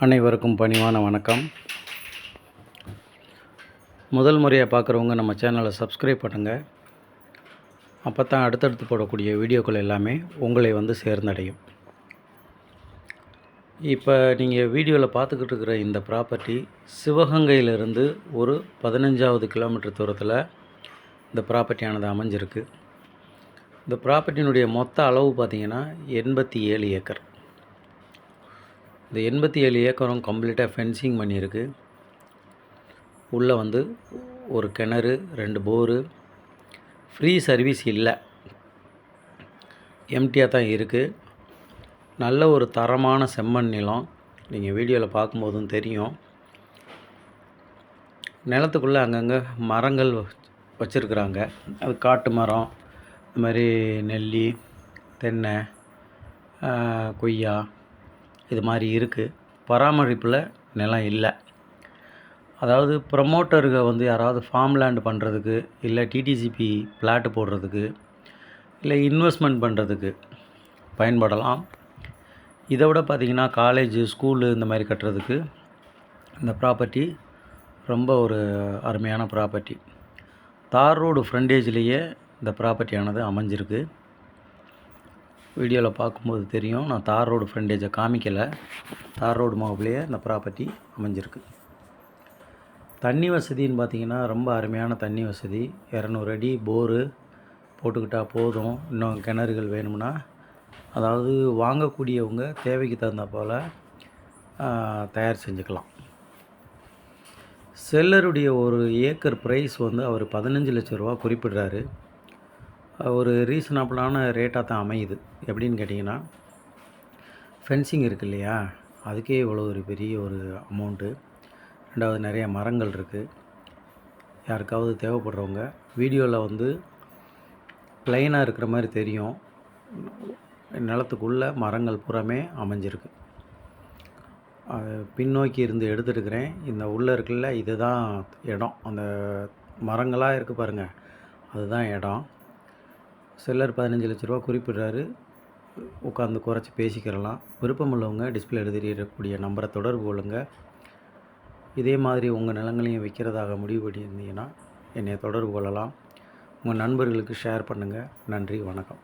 அனைவருக்கும் பணிவான வணக்கம். முதல் முறையாக பார்க்குறவங்க நம்ம சேனலை சப்ஸ்கிரைப் பண்ணுங்கள். அப்போ தான் அடுத்தடுத்து போடக்கூடிய வீடியோக்கள் எல்லாமே உங்களை வந்து சேர்ந்தடையும். இப்போ நீங்கள் வீடியோவில் பார்த்துக்கிட்டு இருக்கிற இந்த ப்ராப்பர்ட்டி சிவகங்கையிலிருந்து ஒரு 15வது கிலோமீட்டர் தூரத்தில் இந்த ப்ராப்பர்ட்டியானது அமைஞ்சிருக்கு. இந்த ப்ராப்பர்ட்டியினுடைய மொத்த அளவு பார்த்திங்கன்னா 87 ஏக்கர். இந்த 87 ஏக்கரும் கம்ப்ளீட்டாக ஃபென்சிங் பண்ணியிருக்கு. உள்ளே வந்து ஒரு கிணறு, 2 போரு, ஃப்ரீ சர்வீஸ் இல்லை, எம்டியாக தான் இருக்குது. நல்ல ஒரு தரமான செம்மண் நிலம். நீங்கள் வீடியோவில் பார்க்கும்போதும் தெரியும். நிலத்துக்குள்ளே அங்கங்கே மரங்கள் வச்சுருக்குறாங்க. அது காட்டு மரம், இந்த மாதிரி நெல்லி, தென்னை, கொய்யா இது மாதிரி இருக்குது. பராமரிப்பில் நிலம் இல்லை. அதாவது ப்ரமோட்டருங்க வந்து யாராவது ஃபார்ம் லேண்ட் பண்ணுறதுக்கு, இல்லை டிடிசிபி பிளாட்டு போடுறதுக்கு, இல்லை இன்வெஸ்ட்மெண்ட் பண்ணுறதுக்கு பயன்படலாம். இதை விட பார்த்திங்கன்னா காலேஜு, ஸ்கூலு இந்த மாதிரி கட்டுறதுக்கு இந்த ப்ராப்பர்ட்டி ரொம்ப ஒரு அருமையான ப்ராப்பர்ட்டி. தார் ரோடு ஃப்ரண்டேஜ்லேயே இந்த ப்ராப்பர்ட்டியானது அமைஞ்சிருக்கு. வீடியோவில் பார்க்கும்போது தெரியும். நான் தார் ரோடு ஃப்ரண்டேஜை காமிக்கலை. தார் ரோடு முகப்புலேயே இந்த ப்ராப்பர்ட்டி அமைஞ்சிருக்கு. தண்ணி வசதின்னு பார்த்திங்கன்னா ரொம்ப அருமையான தண்ணி வசதி. 200 அடி போரு போட்டுக்கிட்டால் போதும். இன்னும் கிணறுகள் வேணும்னா, அதாவது வாங்கக்கூடியவங்க தேவைக்கு தகுந்த போல் தயார் செஞ்சுக்கலாம். செல்லருடைய ஒரு ஏக்கர் ப்ரைஸ் வந்து அவர் 15 லட்ச ரூபா குறிப்பிடுறாரு. ஒரு ரீசனபிளான ரேட்டாக தான் அமையுது. எப்படின்னு கேட்டிங்கன்னா, ஃபென்சிங் இருக்குது இல்லையா, அதுக்கே இவ்வளோ ஒரு பெரிய ஒரு அமௌண்ட்டு. ரெண்டாவது நிறைய மரங்கள் இருக்குது. யாருக்காவது தேவைப்படுறவங்க வீடியோவில் வந்து ப்ளைனாக இருக்கிற மாதிரி தெரியும். நிலத்துக்குள்ளே மரங்கள் பூராமே அமைஞ்சிருக்கு. பின்னோக்கி இருந்து எடுத்துருக்கிறேன். இந்த உள்ளே இருக்குல்ல, இதுதான் இடம். அந்த மரங்களாக இருக்குது பாருங்கள், அதுதான் இடம். செல்லர் 15 லட்ச ரூபா குறிப்பிடுறாரு. உட்காந்து குறைச்சி பேசிக்கிறலாம். விருப்பமுள்ளவங்க டிஸ்பிளே தெரியக்கூடிய நம்பரை தொடர்பு கொள்ளுங்கள். இதே மாதிரி உங்கள் நிலங்களையும் விற்கிறதாக முடிவு பண்ணியிருந்தீங்கன்னா என்னை தொடர்பு கொள்ளலாம். உங்கள் நண்பர்களுக்கு ஷேர் பண்ணுங்கள். நன்றி, வணக்கம்.